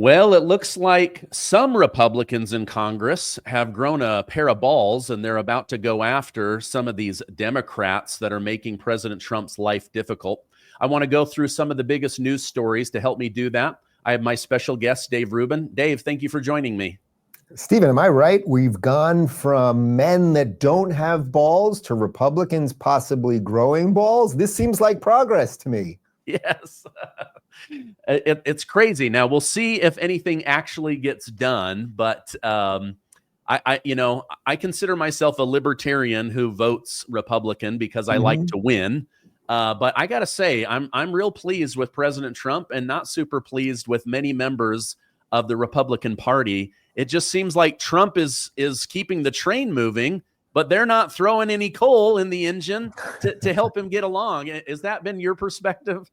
Well, it looks like some Republicans in Congress have grown a pair of balls and they're about to go after some of these Democrats that are making President Trump's life difficult. I want to go through some of the biggest news stories. To help me do that, I have my special guest, Dave Rubin. Dave, thank you for joining me. Stephen, am I right? We've gone from men that don't have balls to Republicans possibly growing balls. This seems like progress to me. Yes. It's crazy. Now we'll see if anything actually gets done, but I consider myself a libertarian who votes Republican because I like to win. But I got to say, I'm real pleased with President Trump and not super pleased with many members of the Republican Party. It just seems like Trump is keeping the train moving, but they're not throwing any coal in the engine to help him get along. Has that been your perspective?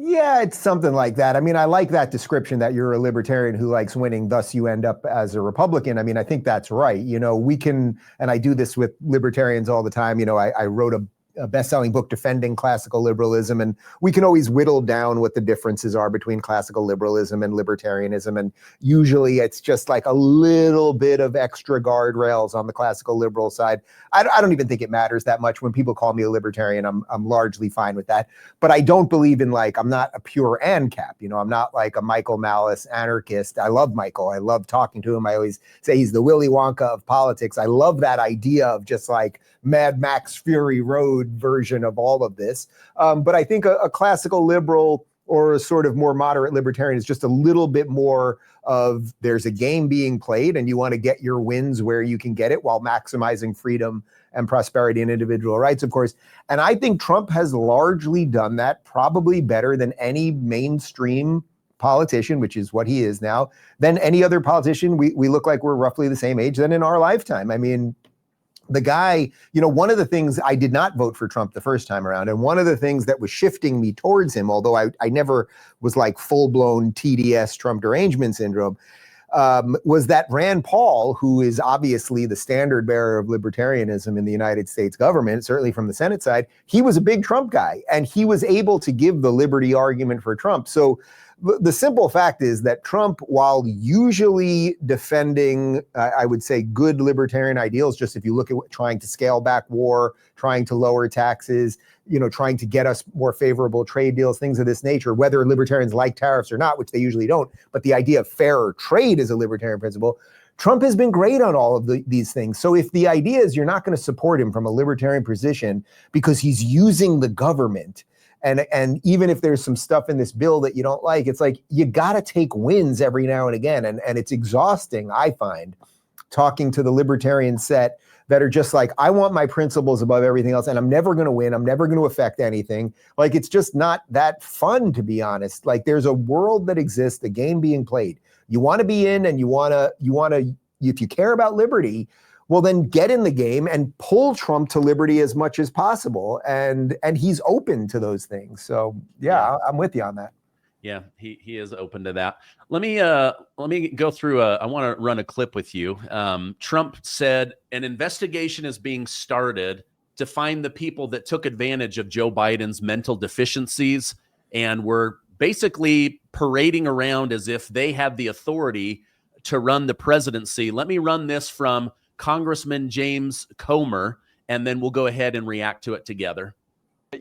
Yeah, it's something like that. I mean, I like that description that you're a libertarian who likes winning, thus you end up as a Republican. I mean, I think that's right. You know, we can, and I do this with libertarians all the time. You know, I wrote a best-selling book defending classical liberalism, and we can always whittle down what the differences are between classical liberalism and libertarianism, and usually it's just like a little bit of extra guardrails on the classical liberal side. I don't even think it matters that much. When people call me a libertarian, I'm largely fine with that, but I don't believe in, like, I'm not a pure ANCAP, you know, I'm not like a Michael Malice anarchist. I love Michael, I love talking to him. I always say he's the Willy Wonka of politics. I love that idea of just like Mad Max Fury Road version of all of this. But I think a classical liberal or a sort of more moderate libertarian is just a little bit more of, there's a game being played and you want to get your wins where you can get it while maximizing freedom and prosperity and individual rights, of course. And I think Trump has largely done that, probably better than any mainstream politician, which is what he is now, than any other politician. We look like we're roughly the same age than in our lifetime. I mean, the guy, you know, one of the things, I did not vote for Trump the first time around, and one of the things that was shifting me towards him, although I never was like full-blown TDS Trump derangement syndrome, was that Rand Paul, who is obviously the standard bearer of libertarianism in the United States government, certainly from the Senate side, he was a big Trump guy, and he was able to give the liberty argument for Trump. So the simple fact is that Trump, while usually defending, I would say, good libertarian ideals, just if you look at trying to scale back war, trying to lower taxes, you know, trying to get us more favorable trade deals, things of this nature, whether libertarians like tariffs or not, which they usually don't, but the idea of fairer trade is a libertarian principle. Trump has been great on all of these things. So if the idea is you're not going to support him from a libertarian position because he's using the government, and even if there's some stuff in this bill that you don't like, it's like, you got to take wins every now and again. And it's exhausting, I find, talking to the libertarian set that are just like, I want my principles above everything else, and I'm never going to win. I'm never going to affect anything. Like, it's just not that fun, to be honest. Like, there's a world that exists, the game being played. You want to be in, and you want to, if you care about liberty, well, then get in the game and pull Trump to liberty as much as possible. And he's open to those things. So yeah, I'm with you on that. Yeah, he is open to that. Let me go through I want to run a clip with you. Trump said an investigation is being started to find the people that took advantage of Joe Biden's mental deficiencies and were basically parading around as if they had the authority to run the presidency. Let me run this from Congressman James Comr, and then we'll go ahead and react to it together.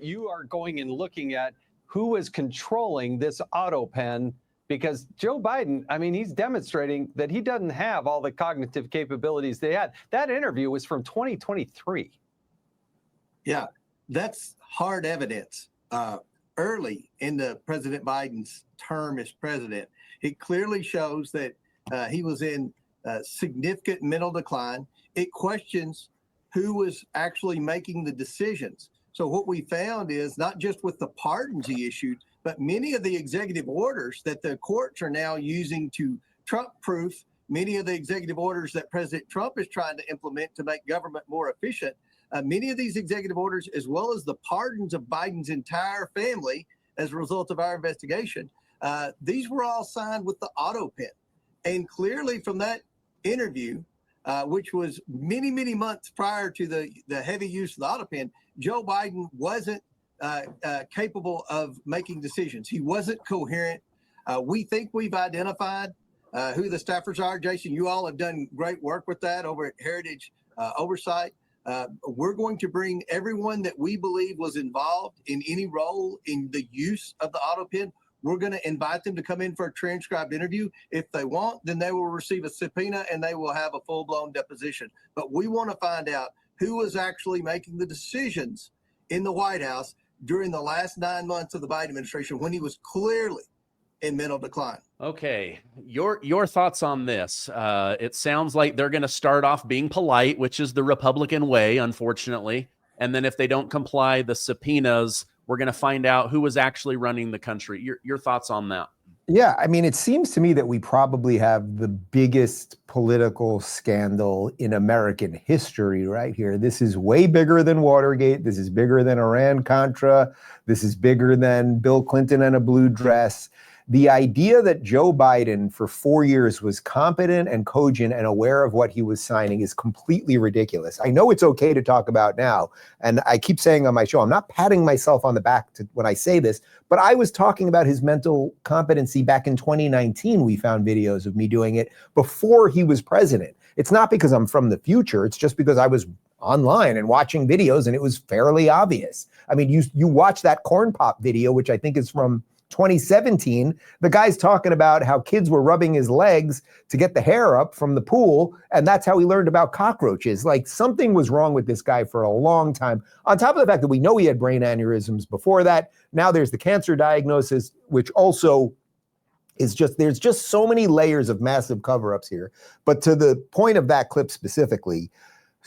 You are going and looking at who is controlling this Autopen, because Joe Biden, I mean, he's demonstrating that he doesn't have all the cognitive capabilities they had. That interview was from 2023. Yeah, that's hard evidence. Early in the President Biden's term as president, it clearly shows that he was in significant mental decline. It questions who was actually making the decisions. So what we found is not just with the pardons he issued, but many of the executive orders that the courts are now using to Trump-proof, many of the executive orders that President Trump is trying to implement to make government more efficient, many of these executive orders, as well as the pardons of Biden's entire family as a result of our investigation, these were all signed with the Autopen. And clearly from that interview, which was many, many months prior to the heavy use of the Autopen, Joe Biden wasn't capable of making decisions. He wasn't coherent. We think we've identified who the staffers are. Jason, you all have done great work with that over at Heritage Oversight. We're going to bring everyone that we believe was involved in any role in the use of the Autopen. We're going to invite them to come in for a transcribed interview. If they want, then they will receive a subpoena and they will have a full-blown deposition. But we want to find out who was actually making the decisions in the White House during the last 9 months of the Biden administration when he was clearly in mental decline. Okay, your thoughts on this? It sounds like they're going to start off being polite, which is the Republican way, unfortunately. And then if they don't comply the subpoenas, we're going to find out who was actually running the country. Your thoughts on that? Yeah, I mean, it seems to me that we probably have the biggest political scandal in American history right here. This is way bigger than Watergate. This is bigger than Iran-Contra. This is bigger than Bill Clinton and a blue dress. The idea that Joe Biden for 4 years was competent and cogent and aware of what he was signing is completely ridiculous. I know it's okay to talk about now, and I keep saying on my show, I'm not patting myself on the back when I say this, but I was talking about his mental competency back in 2019. We found videos of me doing it before he was president. It's not because I'm from the future. It's just because I was online and watching videos and it was fairly obvious. I mean, you watch that corn pop video, which I think is from 2017, the guy's talking about how kids were rubbing his legs to get the hair up from the pool, and that's how he learned about cockroaches. Like, something was wrong with this guy for a long time. On top of the fact that we know he had brain aneurysms before that, now there's the cancer diagnosis, which also is there's just so many layers of massive cover-ups here. But to the point of that clip specifically,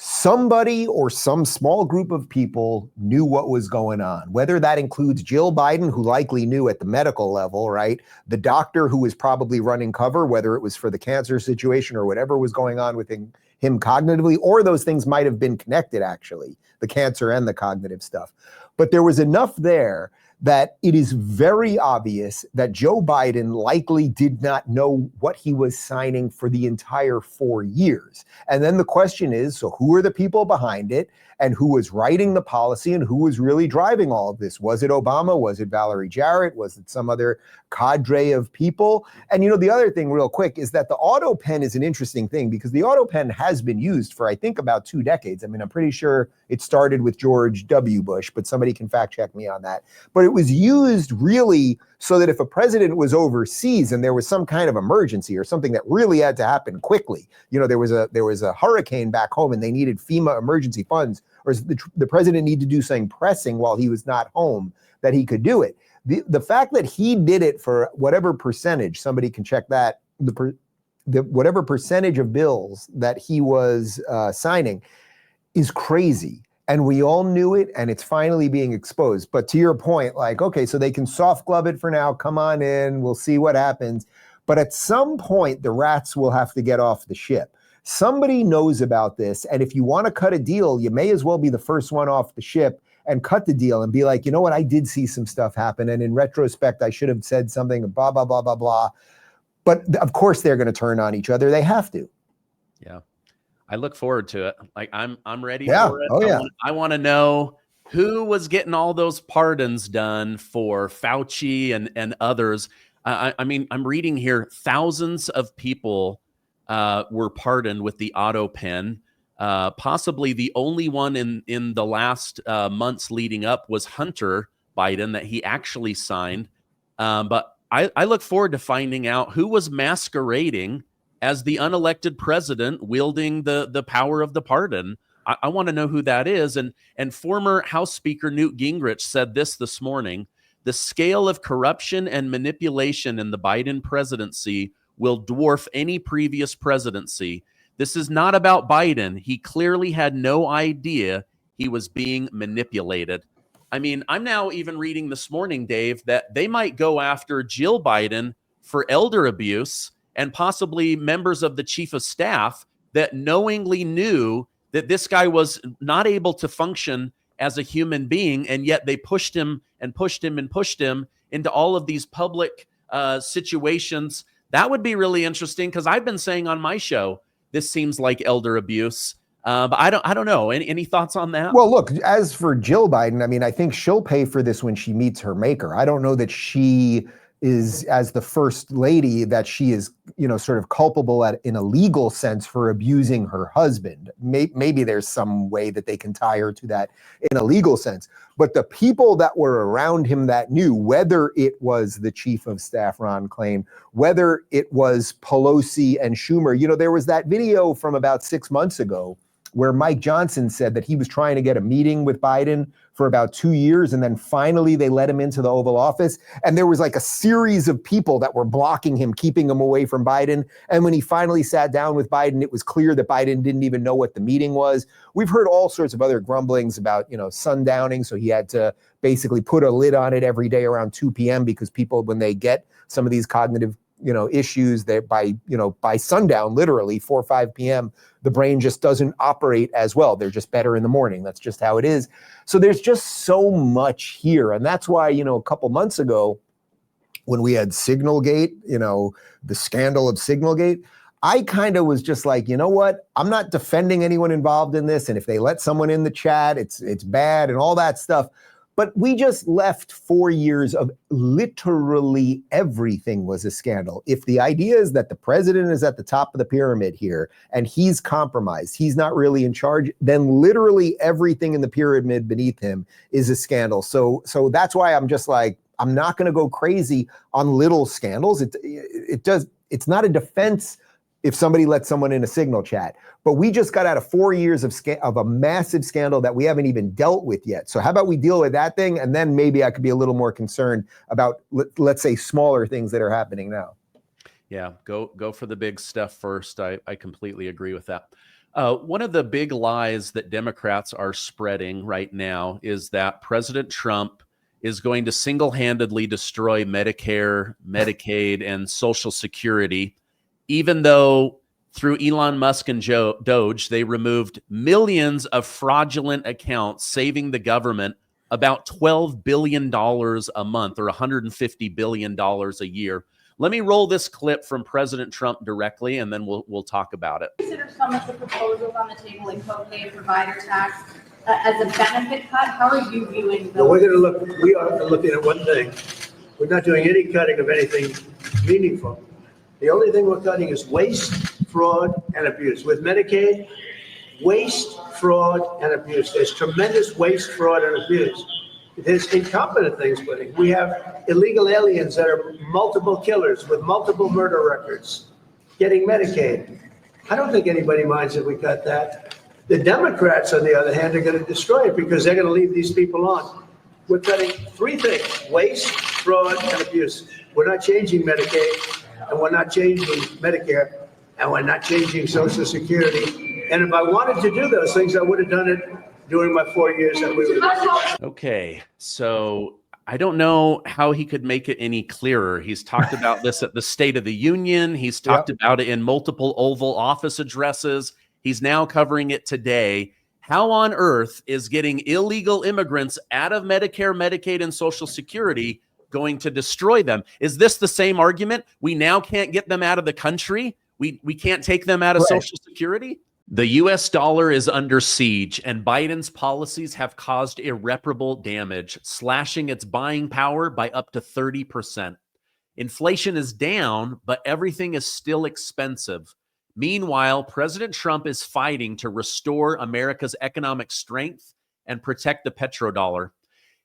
somebody or some small group of people knew what was going on, whether that includes Jill Biden, who likely knew at the medical level, right? The doctor who was probably running cover, whether it was for the cancer situation or whatever was going on with him cognitively, or those things might have been connected, actually, the cancer and the cognitive stuff. But there was enough there that it is very obvious that Joe Biden likely did not know what he was signing for the entire 4 years. And then the question is, so who are the people behind it? And who was writing the policy and who was really driving all of this? Was it Obama? Was it Valerie Jarrett? Was it some other cadre of people? And, the other thing real quick is that the Autopen is an interesting thing because the Autopen has been used for, I think, about 2 decades. I mean, I'm pretty sure it started with George W. Bush, but somebody can fact check me on that. But it was used really so that if a president was overseas and there was some kind of emergency or something that really had to happen quickly, there was a hurricane back home and they needed FEMA emergency funds, or the president needed to do something pressing while he was not home, that he could do it. The fact that he did it for whatever percentage, somebody can check that, whatever percentage of bills that he was signing is crazy. And we all knew it, and it's finally being exposed. But to your point, like, okay, so they can soft glove it for now. Come on in. We'll see what happens. But at some point, the rats will have to get off the ship. Somebody knows about this. And if you want to cut a deal, you may as well be the first one off the ship and cut the deal and be like, you know what? I did see some stuff happen. And in retrospect, I should have said something, blah, blah, blah, blah, blah. But of course, they're going to turn on each other. They have to. Yeah. I look forward to it. Like I'm ready for it. Oh, yeah. I want to know who was getting all those pardons done for Fauci and others. I mean, I'm reading here, thousands of people were pardoned with the Autopen. Possibly the only one in the last months leading up was Hunter Biden that he actually signed. But I look forward to finding out who was masquerading as the unelected president wielding the power of the pardon. I want to know who that is. And former House Speaker Newt Gingrich said this morning: the scale of corruption and manipulation in the Biden presidency will dwarf any previous presidency. This is not about Biden. He clearly had no idea he was being manipulated. I mean, I'm now even reading this morning, Dave, that they might go after Jill Biden for elder abuse, and possibly members of the chief of staff that knowingly knew that this guy was not able to function as a human being, and yet they pushed him and pushed him and pushed him into all of these public situations. That would be really interesting, because I've been saying on my show, this seems like elder abuse. But I don't know. Any thoughts on that? Well, look, as for Jill Biden, I mean, I think she'll pay for this when she meets her maker. I don't know that she is as the first lady that she is, sort of culpable in a legal sense for abusing her husband. Maybe there's some way that they can tie her to that in a legal sense. But the people that were around him that knew, whether it was the chief of staff, Ron Klain, whether it was Pelosi and Schumer, there was that video from about 6 months ago where Mike Johnson said that he was trying to get a meeting with Biden for about 2 years, and then finally they let him into the Oval Office. And there was like a series of people that were blocking him, keeping him away from Biden. And when he finally sat down with Biden, it was clear that Biden didn't even know what the meeting was. We've heard all sorts of other grumblings about, sundowning. So he had to basically put a lid on it every day around 2 p.m. because people, when they get some of these cognitive issues, that by sundown, literally 4 or 5 p.m., the brain just doesn't operate as well. They're just better in the morning. That's just how it is. So there's just so much here. And that's why, a couple months ago, when we had Signalgate, the scandal of Signalgate, I kind of was just like, you know what? I'm not defending anyone involved in this. And if they let someone in the chat, it's bad and all that stuff. But we just left 4 years of literally everything was a scandal. If the idea is that the president is at the top of the pyramid here and he's compromised, he's not really in charge, then literally everything in the pyramid beneath him is a scandal. So that's why I'm just like, I'm not going to go crazy on little scandals. It's not a defense if somebody lets someone in a Signal chat. But we just got out of 4 years of a massive scandal that we haven't even dealt with yet. So how about we deal with that thing? And then maybe I could be a little more concerned about, let's say, smaller things that are happening now. Yeah, go for the big stuff first. I completely agree with that. One of the big lies that Democrats are spreading right now is that President Trump is going to single-handedly destroy Medicare, Medicaid, and Social Security, even though through Elon Musk and Doge, they removed millions of fraudulent accounts, saving the government about $12 billion a month or $150 billion a year. Let me roll this clip from President Trump directly, and then we'll talk about it. Consider some of the proposals on the table, like copay and provider tax, as a benefit cut. How are you viewing those? We are looking at one thing. We're not doing any cutting of anything meaningful. The only thing we're cutting is waste, fraud, and abuse. With Medicaid, waste, fraud, and abuse. There's tremendous waste, fraud, and abuse. There's incompetent things, but we have illegal aliens that are multiple killers with multiple murder records getting Medicaid. I don't think anybody minds if we cut that. The Democrats, on the other hand, are going to destroy it because they're going to leave these people on. We're cutting three things: waste, fraud, and abuse. We're not changing Medicaid, and we're not changing Medicare, and we're not changing Social Security. And if I wanted to do those things, I would have done it during my 4 years that we were. Okay, so I don't know how he could make it any clearer. He's talked about this at the State of the Union. He's talked about it in multiple Oval Office addresses. He's now covering it today. How on earth is getting illegal immigrants out of Medicare, Medicaid, and Social Security going to destroy them? Is this the same argument? We now can't get them out of the country? We can't take them out of Social Security? The U.S. dollar is under siege, and Biden's policies have caused irreparable damage, slashing its buying power by up to 30%. Inflation is down, but everything is still expensive. Meanwhile, President Trump is fighting to restore America's economic strength and protect the petrodollar.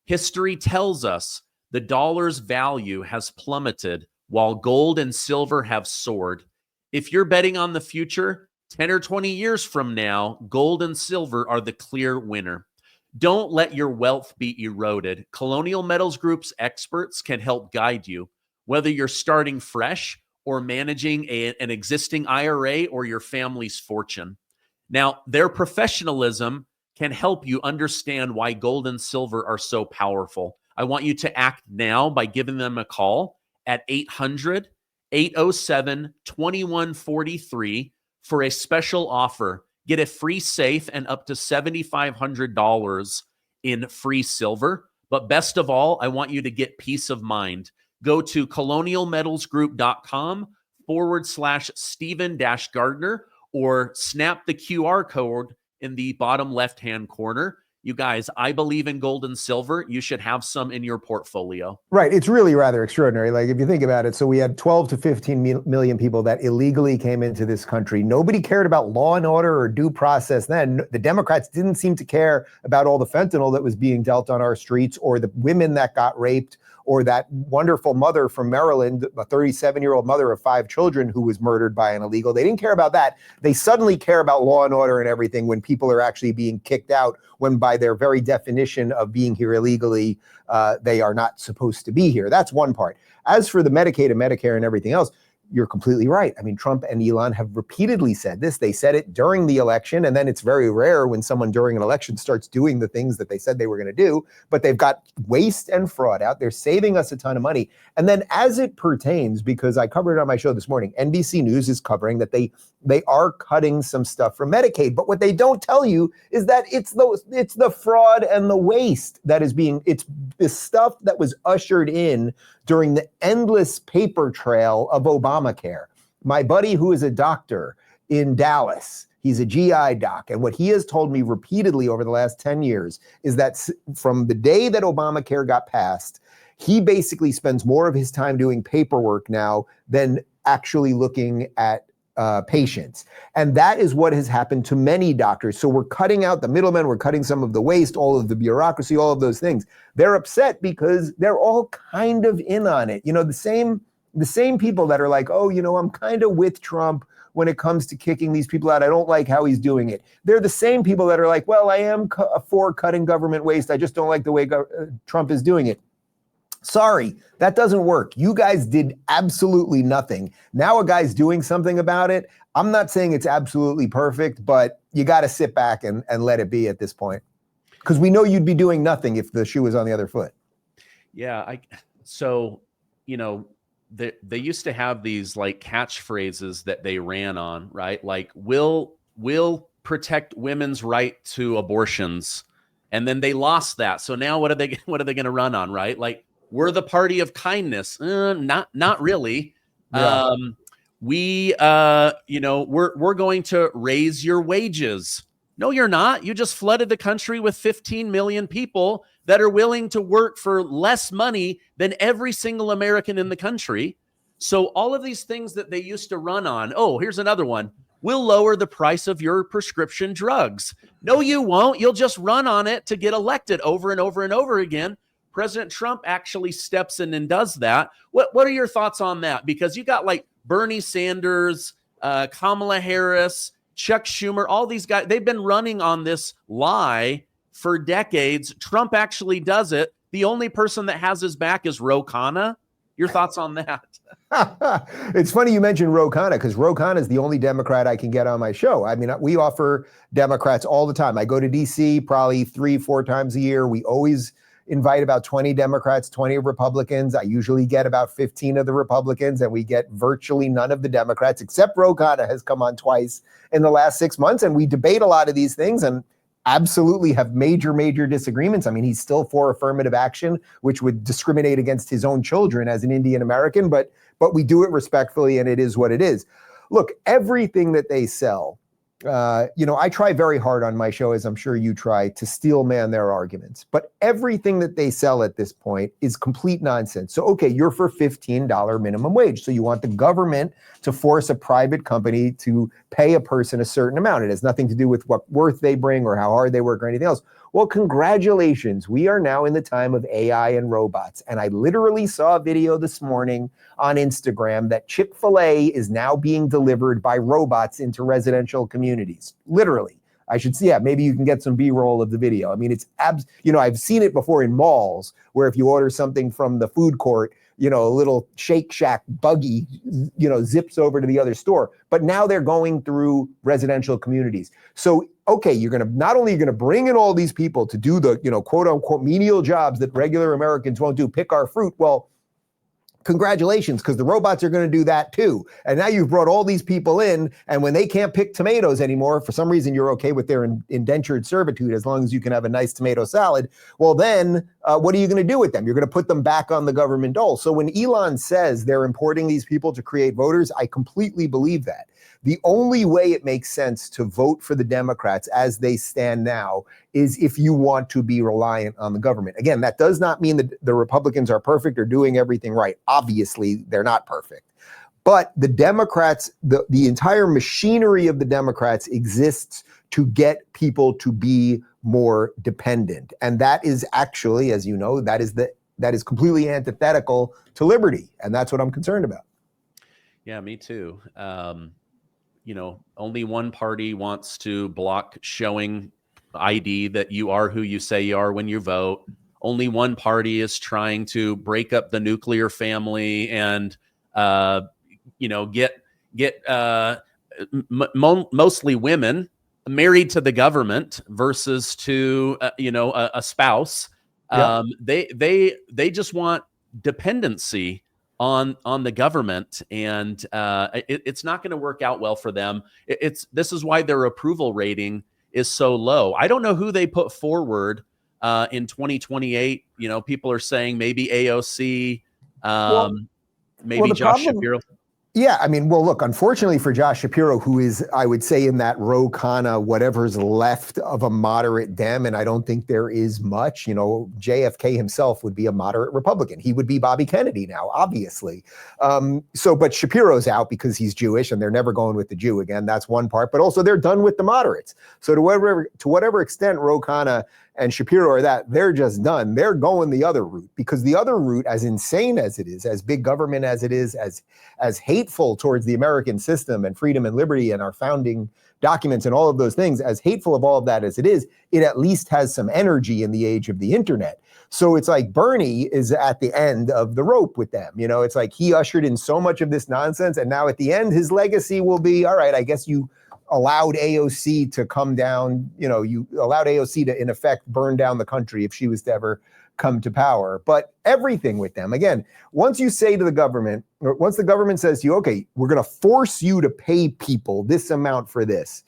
History tells us the dollar's value has plummeted while gold and silver have soared. If you're betting on the future, 10 or 20 years from now, gold and silver are the clear winner. Don't let your wealth be eroded. Colonial Metals Group's experts can help guide you, whether you're starting fresh or managing an existing IRA or your family's fortune. Now, their professionalism can help you understand why gold and silver are so powerful. I want you to act now by giving them a call at 800-807-2143 for a special offer. Get a free safe and up to $7,500 in free silver. But best of all, I want you to get peace of mind. Go to colonialmetalsgroup.com/Stephen-Gardner or snap the QR code in the bottom left-hand corner. you guys, I believe in gold and silver. You should have some in your portfolio. Right. It's really rather extraordinary. Like, if you think about it, so we had 12 to 15 million people that illegally came into this country. Nobody cared about law and order or due process then. The Democrats didn't seem to care about all the fentanyl that was being dealt on our streets, or the women that got raped, or that wonderful mother from Maryland, a 37-year-old mother of 5 children who was murdered by an illegal. They didn't care about that. They suddenly care about law and order and everything when people are actually being kicked out, when by their very definition of being here illegally, they are not supposed to be here. That's one part. As for the Medicaid and Medicare and everything else, you're completely right. I mean, Trump and Elon have repeatedly said this. They said it during the election, and then it's very rare when someone during an election starts doing the things that they said they were going to do, but they've got waste and fraud out. They're saving us a ton of money. And then as it pertains, because I covered it on my show this morning, NBC News is covering that they are cutting some stuff from Medicaid. But what they don't tell you is that it's the fraud and the waste that is it's the stuff that was ushered in during the endless paper trail of Obamacare. My buddy, who is a doctor in Dallas, he's a GI doc, and what he has told me repeatedly over the last 10 years is that from the day that Obamacare got passed, he basically spends more of his time doing paperwork now than actually looking at patients. And that is what has happened to many doctors. So we're cutting out the middlemen, we're cutting some of the waste, all of the bureaucracy, all of those things. They're upset because they're all kind of in on it. You know, the same people that are like, oh, you know, I'm kind of with Trump when it comes to kicking these people out. I don't like how he's doing it. They're the same people that are like, well, I am for cutting government waste. I just don't like the way Trump is doing it. Sorry, that doesn't work. You guys did absolutely nothing. Now a guy's doing something about it. I'm not saying it's absolutely perfect, but you got to sit back and let it be at this point. Because we know you'd be doing nothing if the shoe was on the other foot. Yeah. So, you know, they used to have these like catchphrases that they ran on, right? Like, we'll protect women's right to abortions. And then they lost that. So now what are they going to run on, right? Like, we're the party of kindness. Not really. Yeah. We're going to raise your wages. No, you're not. You just flooded the country with 15 million people that are willing to work for less money than every single American in the country. So all of these things that they used to run on. Oh, here's another one. We'll lower the price of your prescription drugs. No, you won't. You'll just run on it to get elected over and over and over again. President Trump actually steps in and does that. What are your thoughts on that? Because you got like Bernie Sanders, Kamala Harris, Chuck Schumer, all these guys, they've been running on this lie for decades. Trump actually does it. The only person that has his back is Roana. Your thoughts on that? It's funny you mentioned Roana, because Roana is the only Democrat I can get on my show. I mean, we offer Democrats all the time. I go to DC probably 3-4 times a year. We always invite about 20 Democrats, 20 Republicans. I usually get about 15 of the Republicans, and we get virtually none of the Democrats, except Roana has come on twice in the last 6 months. And we debate a lot of these things and absolutely have major disagreements. I mean, he's still for affirmative action, which would discriminate against his own children as an Indian American, but we do it respectfully, and it is what it is. Look, everything that they sell, I try very hard on my show, as I'm sure you try, to steel man their arguments. But everything that they sell at this point is complete nonsense. So, okay, you're for $15 minimum wage. So you want the government to force a private company to pay a person a certain amount. It has nothing to do with what worth they bring or how hard they work or anything else. Well, congratulations. We are now in the time of AI and robots. And I literally saw a video this morning on Instagram that Chick-fil-A is now being delivered by robots into residential communities. Literally. I should see, maybe you can get some B-roll of the video. I mean, it's I've seen it before in malls where if you order something from the food court, a little Shake Shack buggy, zips over to the other store. But now they're going through residential communities. So, okay, not only are you going to bring in all these people to do the, quote unquote menial jobs that regular Americans won't do, pick our fruit. Well, congratulations, because the robots are going to do that too. And now you've brought all these people in, and when they can't pick tomatoes anymore, for some reason you're okay with their indentured servitude as long as you can have a nice tomato salad. Well, then what are you going to do with them? You're going to put them back on the government dole. So when Elon says they're importing these people to create voters, I completely believe that. The only way it makes sense to vote for the Democrats as they stand now is if you want to be reliant on the government. Again, that does not mean that the Republicans are perfect or doing everything right. Obviously, they're not perfect. But the Democrats, the entire machinery of the Democrats exists to get people to be more dependent. And that is actually, as you know, that is completely antithetical to liberty. And that's what I'm concerned about. Yeah, me too. Only one party wants to block showing ID that you are who you say you are when you vote. Only one party is trying to break up the nuclear family and get mostly women married to the government versus to a spouse. Yep. They just want dependency on the government, and it's not going to work out well for them. This is why their approval rating is so low. I don't know who they put forward in 2028. People are saying maybe AOC, maybe Josh Shapiro. Yeah, I mean, well, look, unfortunately for Josh Shapiro, who is, I would say, in that Roana, whatever's left of a moderate Dem, and I don't think there is much, JFK himself would be a moderate Republican. He would be Bobby Kennedy now, obviously. But Shapiro's out because he's Jewish, and they're never going with the Jew again. That's one part, but also they're done with the moderates. So to whatever extent Roana and Shapiro are that, they're just done. They're going the other route, because the other route, as insane as it is, as big government as it is, as hateful towards the American system and freedom and liberty and our founding documents and all of those things, as hateful of all of that as it is, it at least has some energy in the age of the internet. So it's like Bernie is at the end of the rope with them. It's like he ushered in so much of this nonsense, and now at the end, his legacy will be, all right, I guess you allowed AOC to come down, you allowed AOC to, in effect, burn down the country if she was to ever come to power. But everything with them, again, once you say to the government, or once the government says to you, okay, we're going to force you to pay people this amount for this,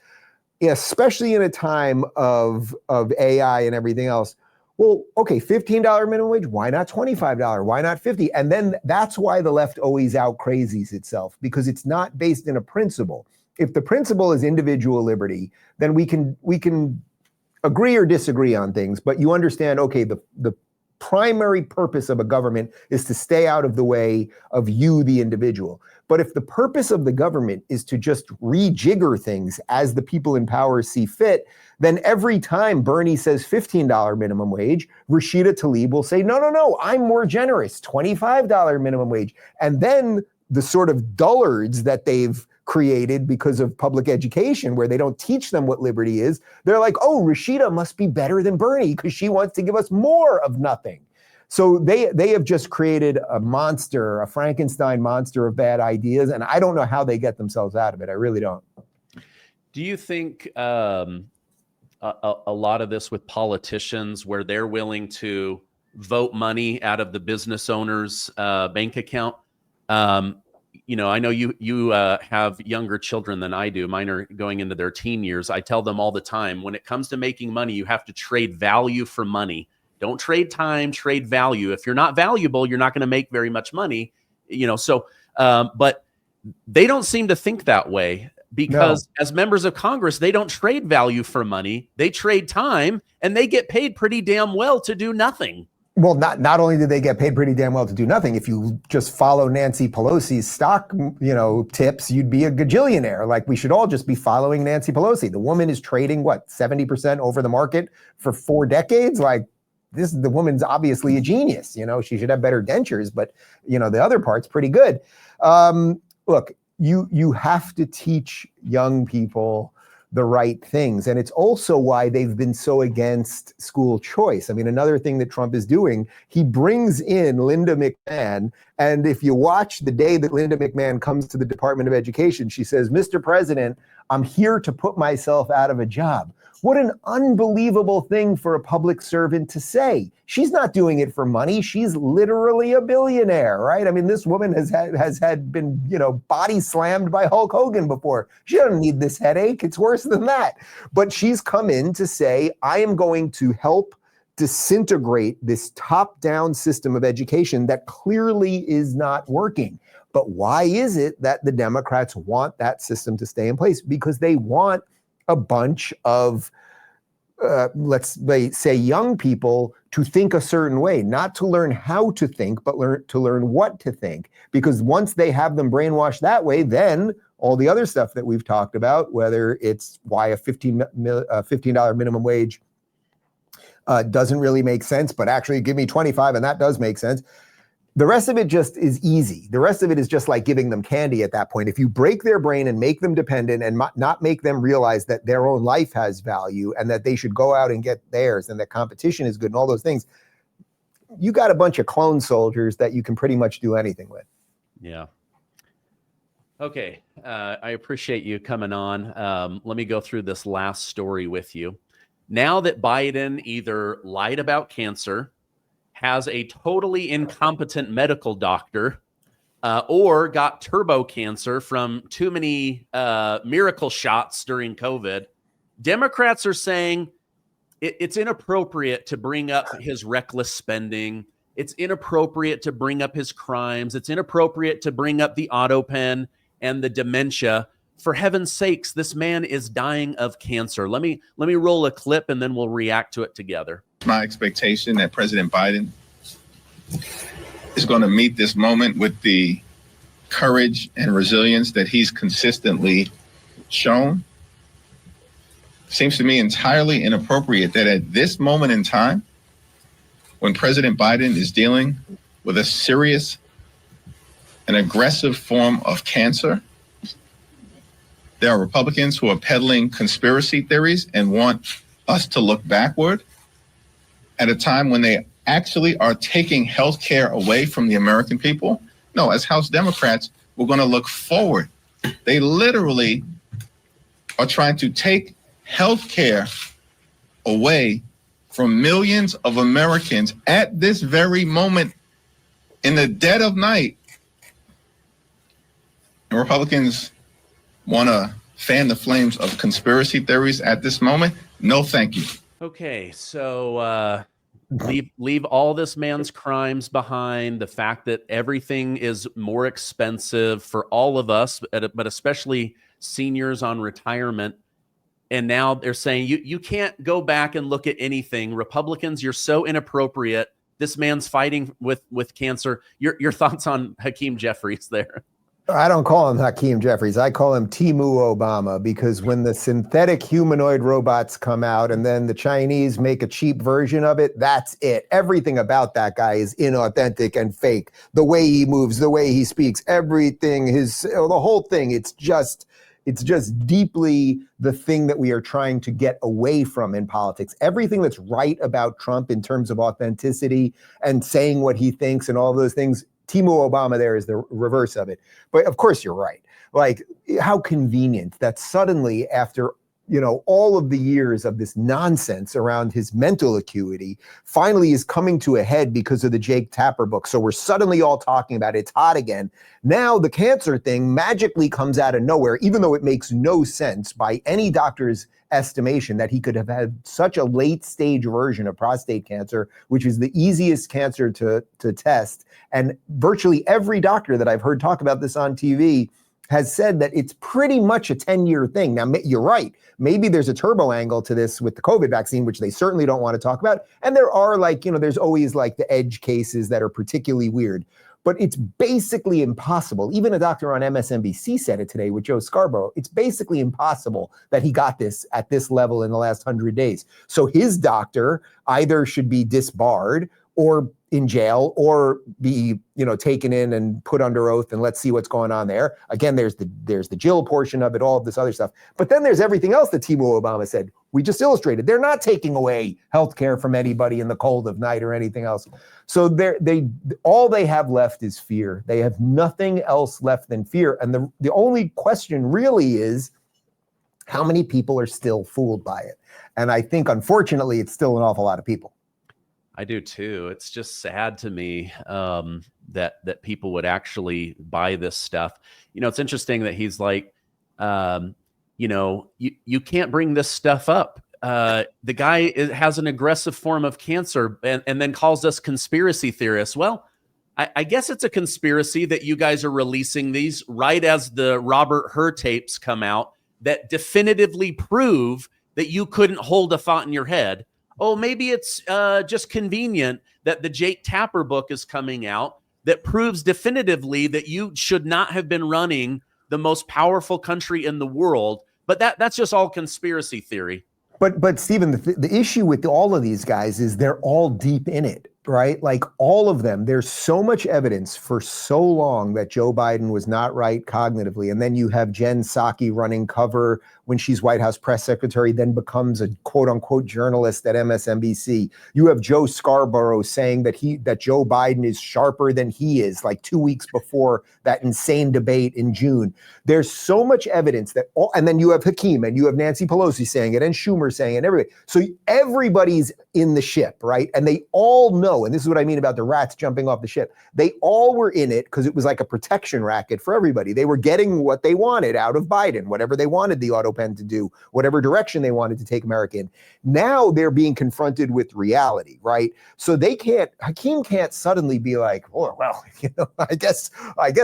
especially in a time of AI and everything else, well, okay, $15 minimum wage, why not $25? Why not $50? And then that's why the left always out crazies itself, because it's not based in a principle. If the principle is individual liberty, then we can agree or disagree on things, but you understand, okay, the primary purpose of a government is to stay out of the way of you, the individual. But if the purpose of the government is to just rejigger things as the people in power see fit, then every time Bernie says $15 minimum wage, Rashida Tlaib will say, no, I'm more generous, $25 minimum wage. And then the sort of dullards that they've created because of public education, where they don't teach them what liberty is, they're like, oh, Rashida must be better than Bernie because she wants to give us more of nothing. So they have just created a monster, a Frankenstein monster of bad ideas, and I don't know how they get themselves out of it. I really don't. Do you think a lot of this with politicians, where they're willing to vote money out of the business owner's bank account? I know you have younger children than I do. Mine are going into their teen years. I tell them all the time, when it comes to making money, you have to trade value for money. Don't trade time, trade value. If you're not valuable, you're not going to make very much money. But they don't seem to think that way, because as members of Congress, they don't trade value for money. They trade time, and they get paid pretty damn well to do nothing. Well, not only do they get paid pretty damn well to do nothing, if you just follow Nancy Pelosi's stock, tips, you'd be a gajillionaire. Like, we should all just be following Nancy Pelosi. The woman is trading, 70% over the market for 4 decades? Like, the woman's obviously a genius. She should have better dentures, but, the other part's pretty good. Look, you have to teach young people the right things. And it's also why they've been so against school choice. I mean, another thing that Trump is doing, he brings in Linda McMahon. And if you watch the day that Linda McMahon comes to the Department of Education, she says, Mr. President, I'm here to put myself out of a job. What an unbelievable thing for a public servant to say. She's not doing it for money. She's literally a billionaire, right? I mean, this woman has been, body slammed by Hulk Hogan before. She doesn't need this headache. It's worse than that. But she's come in to say, I am going to help disintegrate this top-down system of education that clearly is not working. But why is it that the Democrats want that system to stay in place? Because they want a bunch of, let's say, young people to think a certain way, not to learn how to think, but to learn what to think. Because once they have them brainwashed that way, then all the other stuff that we've talked about, whether it's why a $15 minimum wage doesn't really make sense, but actually give me 25 and that does make sense. The rest of it just is easy. The rest of it is just like giving them candy at that point. If you break their brain and make them dependent and not make them realize that their own life has value and that they should go out and get theirs and that competition is good and all those things, you got a bunch of clone soldiers that you can pretty much do anything with. Yeah. Okay. I appreciate you coming on. Let me go through this last story with you. Now that Biden either lied about cancer, has a totally incompetent medical doctor, or got turbo cancer from too many miracle shots during COVID, Democrats are saying it's inappropriate to bring up his reckless spending. It's inappropriate to bring up his crimes. It's inappropriate to bring up the Autopen and the dementia. For heaven's sakes, this man is dying of cancer. Let me roll a clip and then we'll react to it together. My expectation that President Biden is going to meet this moment with the courage and resilience that he's consistently shown. Seems to me entirely inappropriate that at this moment in time, when President Biden is dealing with a serious and aggressive form of cancer, there are Republicans who are peddling conspiracy theories and want us to look backward at a time when they actually are taking health care away from the American people. No, as House Democrats, we're going to look forward. They literally are trying to take health care away from millions of Americans at this very moment in the dead of night. And Republicans want to fan the flames of conspiracy theories at this moment? No, thank you. Okay, so leave all this man's crimes behind, the fact that everything is more expensive for all of us, but especially seniors on retirement. And now they're saying you can't go back and look at anything. Republicans, you're so inappropriate. This man's fighting with cancer. Your thoughts on Hakeem Jeffries there? I don't call him Hakeem Jeffries. I call him Timu Obama, because when the synthetic humanoid robots come out and then the Chinese make a cheap version of it, that's it. Everything about that guy is inauthentic and fake. The way he moves, the way he speaks, everything, the whole thing, it's just deeply the thing that we are trying to get away from in politics. Everything that's right about Trump in terms of authenticity and saying what he thinks and all those things, Timu Obama there is the reverse of it. But of course you're right. Like, how convenient that suddenly, after all of the years of this nonsense around his mental acuity, finally is coming to a head because of the Jake Tapper book. So we're suddenly all talking about it. It's hot again. Now the cancer thing magically comes out of nowhere, even though it makes no sense by any doctor's estimation that he could have had such a late stage version of prostate cancer, which is the easiest cancer to test. And virtually every doctor that I've heard talk about this on TV has said that it's pretty much a 10-year thing. Now, you're right. Maybe there's a turbo angle to this with the COVID vaccine, which they certainly don't want to talk about. And there are there's always the edge cases that are particularly weird. But it's basically impossible. Even a doctor on MSNBC said it today with Joe Scarborough. It's basically impossible that he got this at this level in the last 100 days. So his doctor either should be disbarred or in jail, or be taken in and put under oath, and let's see what's going on there. Again, there's the Jill portion of it, all of this other stuff. But then there's everything else that Timu Obama said. We just illustrated. They're not taking away healthcare from anybody in the cold of night or anything else. So all they have left is fear. They have nothing else left than fear. And the only question really is, how many people are still fooled by it? And I think, unfortunately, it's still an awful lot of people. I do too. It's just sad to me that people would actually buy this stuff. It's interesting that he's like, you can't bring this stuff up. The guy has an aggressive form of cancer and then calls us conspiracy theorists. Well, I guess it's a conspiracy that you guys are releasing these right as the Robert Hur tapes come out that definitively prove that you couldn't hold a thought in your head. Oh, maybe it's just convenient that the Jake Tapper book is coming out that proves definitively that you should not have been running the most powerful country in the world. But that's just all conspiracy theory. But Stephen, the issue with all of these guys is they're all deep in it, right? Like all of them, there's so much evidence for so long that Joe Biden was not right cognitively. And then you have Jen Psaki running cover when she's White House press secretary, then becomes a quote unquote journalist at MSNBC. You have Joe Scarborough saying that Joe Biden is sharper than he is, like 2 weeks before that insane debate in June. There's so much evidence that and then you have Hakeem and you have Nancy Pelosi saying it and Schumer saying it, everybody. So everybody's in the ship, right? And they all know, and this is what I mean about the rats jumping off the ship. They all were in it because it was like a protection racket for everybody. They were getting what they wanted out of Biden, whatever they wanted the Autopen to do, whatever direction they wanted to take America in. Now they're being confronted with reality, right? So Hakeem can't suddenly be like, oh, well, I guess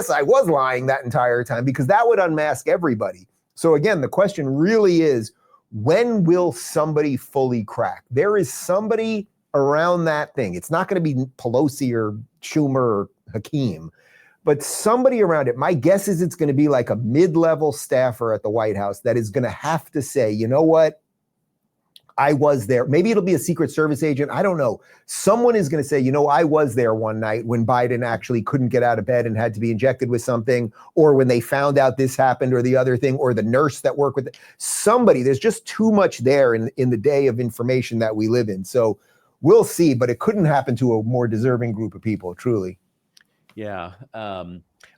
I was lying that entire time, because that would unmask everybody. So again, the question really is, when will somebody fully crack? There is somebody around that thing. It's not going to be Pelosi or Schumer or Hakeem, but somebody around it. My guess is it's going to be like a mid-level staffer at the White House that is going to have to say, you know what? I was there. Maybe it'll be a Secret Service agent. I don't know. Someone is going to say, you know, I was there one night when Biden actually couldn't get out of bed and had to be injected with something, or when they found out this happened or the other thing, or the nurse that worked with it. Somebody, there's just too much there in the day of information that we live in. So we'll see, but it couldn't happen to a more deserving group of people, truly. Yeah.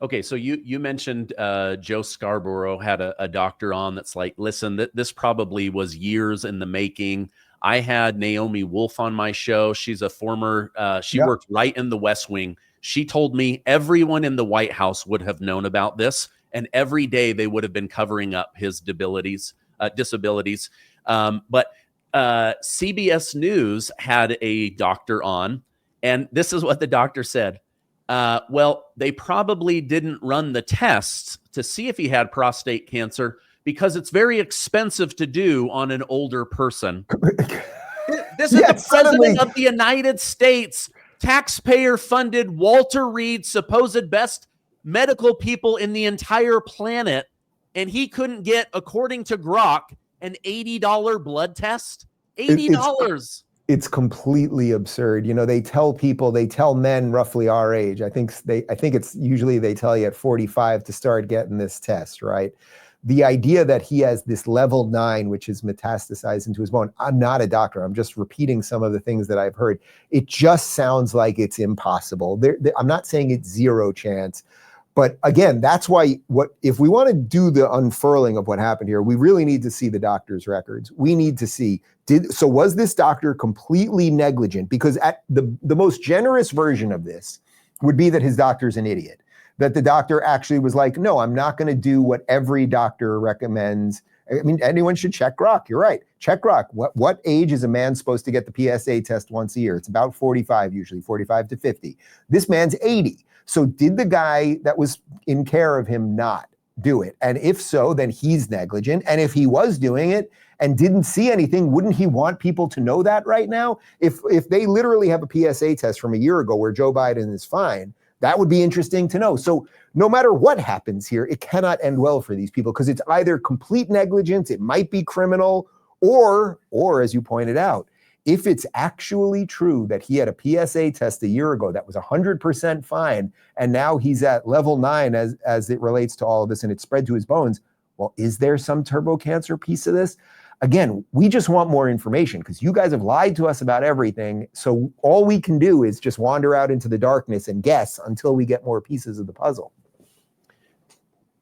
Okay, so you mentioned Joe Scarborough had a doctor on that's like, listen, this probably was years in the making. I had Naomi Wolf on my show. She's a former, she worked right in the West Wing. She told me everyone in the White House would have known about this, and every day they would have been covering up his disabilities. But CBS News had a doctor on, and this is what the doctor said. Well, they probably didn't run the tests to see if he had prostate cancer because it's very expensive to do on an older person. This is the president of the United States, taxpayer-funded Walter Reed, supposed best medical people in the entire planet, and he couldn't get, according to Grok, an $80 blood test? $80. It's completely absurd. You know, they tell men roughly our age. I think it's usually they tell you at 45 to start getting this test, right? The idea that he has this level 9, which is metastasized into his bone. I'm not a doctor. I'm just repeating some of the things that I've heard. It just sounds like it's impossible. I'm not saying it's zero chance. But again, that's why if we want to do the unfurling of what happened here, we really need to see the doctor's records. We need to see, was this doctor completely negligent? Because at the most generous version of this would be that his doctor's an idiot, that the doctor actually was like, no, I'm not going to do what every doctor recommends. I mean, anyone should check Grok. You're right. Check Grok. What age is a man supposed to get the PSA test once a year? It's about 45, usually 45 to 50. This man's 80. So did the guy that was in care of him not do it? And if so, then he's negligent. And if he was doing it and didn't see anything, wouldn't he want people to know that right now? If they literally have a PSA test from a year ago where Joe Biden is fine, that would be interesting to know. So no matter what happens here, it cannot end well for these people, because it's either complete negligence, it might be criminal, or as you pointed out, if it's actually true that he had a PSA test a year ago that was 100% fine, and now he's at level 9 as it relates to all of this, and it's spread to his bones, well, is there some turbo cancer piece of this? Again, we just want more information, because you guys have lied to us about everything. So all we can do is just wander out into the darkness and guess until we get more pieces of the puzzle.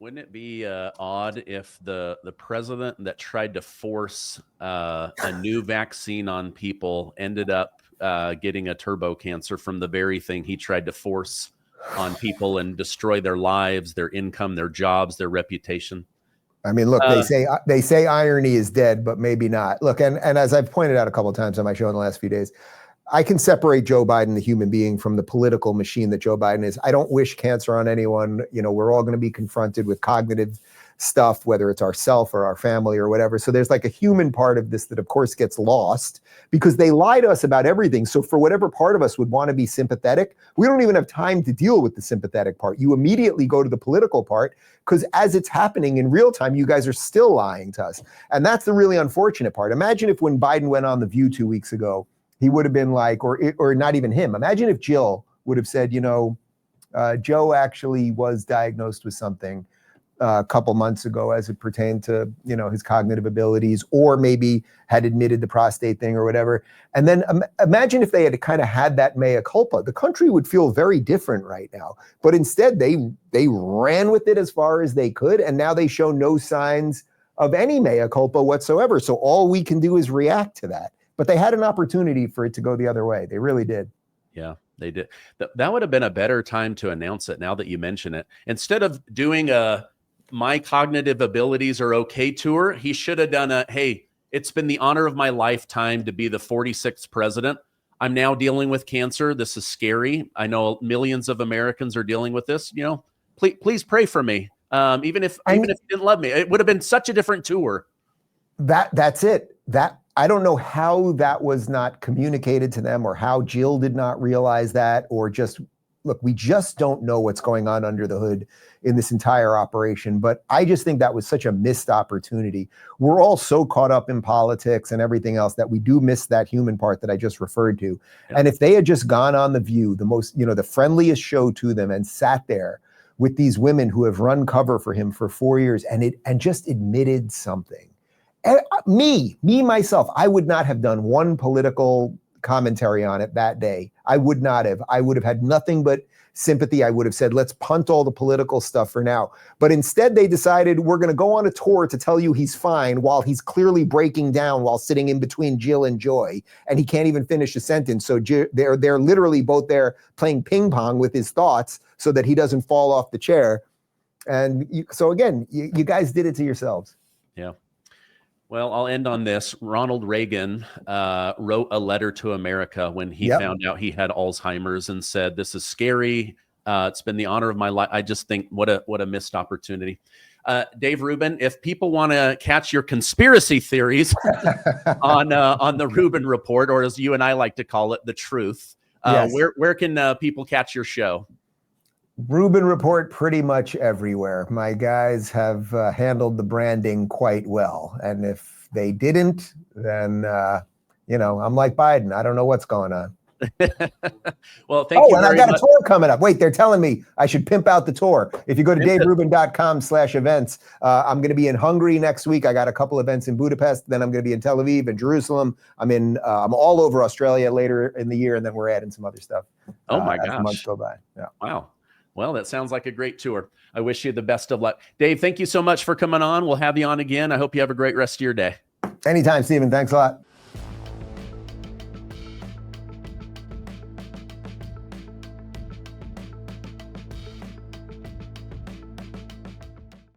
Wouldn't it be odd if the president that tried to force a new vaccine on people ended up getting a turbo cancer from the very thing he tried to force on people and destroy their lives, their income, their jobs, their reputation? I mean, look, they say irony is dead, but maybe not. Look, and as I've pointed out a couple of times on my show in the last few days, I can separate Joe Biden, the human being, from the political machine that Joe Biden is. I don't wish cancer on anyone. You know, we're all going to be confronted with cognitive stuff, whether it's ourself or our family or whatever. So there's like a human part of this that, of course, gets lost because they lie to us about everything. So for whatever part of us would want to be sympathetic, we don't even have time to deal with the sympathetic part. You immediately go to the political part because as it's happening in real time, you guys are still lying to us. And that's the really unfortunate part. Imagine if when Biden went on The View 2 weeks ago, he would have been like, or not even him. Imagine if Jill would have said, you know, Joe actually was diagnosed with something a couple months ago as it pertained to, you know, his cognitive abilities, or maybe had admitted the prostate thing or whatever. And then imagine if they had kind of had that mea culpa. The country would feel very different right now. But instead, they ran with it as far as they could. And now they show no signs of any mea culpa whatsoever. So all we can do is react to that. But they had an opportunity for it to go the other way. They really did. Yeah, they did. That would have been a better time to announce it now that you mention it. Instead of doing a My Cognitive Abilities Are Okay tour, he should have done a, hey, it's been the honor of my lifetime to be the 46th president. I'm now dealing with cancer. This is scary. I know millions of Americans are dealing with this. You know, please pray for me. Even if you didn't love me, it would have been such a different tour. That's it. I don't know how that was not communicated to them, or how Jill did not realize that, or just, look, we just don't know what's going on under the hood in this entire operation. But I just think that was such a missed opportunity. We're all so caught up in politics and everything else that we do miss that human part that I just referred to. Yeah. And if they had just gone on The View, the most, you know, the friendliest show to them, and sat there with these women who have run cover for him for 4 years and just admitted something. Me, myself, I would not have done one political commentary on it that day. I would not have. I would have had nothing but sympathy. I would have said, let's punt all the political stuff for now. But instead, they decided, we're going to go on a tour to tell you he's fine while he's clearly breaking down while sitting in between Jill and Joy, and he can't even finish a sentence. So they're literally both there playing ping pong with his thoughts so that he doesn't fall off the chair. And so again, you guys did it to yourselves. Yeah. Well, I'll end on this. Ronald Reagan wrote a letter to America when he found out he had Alzheimer's and said, this is scary. It's been the honor of my life. I just think what a missed opportunity. Dave Rubin, if people want to catch your conspiracy theories on the Rubin Report, or as you and I like to call it, The Truth, where can people catch your show? Rubin Report pretty much everywhere. My guys have handled the branding quite well. And if they didn't, then, you know, I'm like Biden. I don't know what's going on. Well, thank you. And I got a tour coming up. Wait, they're telling me I should pimp out the tour. If you go to daverubin.com/events, I'm going to be in Hungary next week. I got a couple events in Budapest. Then I'm going to be in Tel Aviv and Jerusalem. I'm all over Australia later in the year. And then we're adding some other stuff. Oh my gosh. As the months go by. Yeah. Wow. Well, that sounds like a great tour. I wish you the best of luck. Dave, thank you so much for coming on. We'll have you on again. I hope you have a great rest of your day. Anytime, Stephen. Thanks a lot.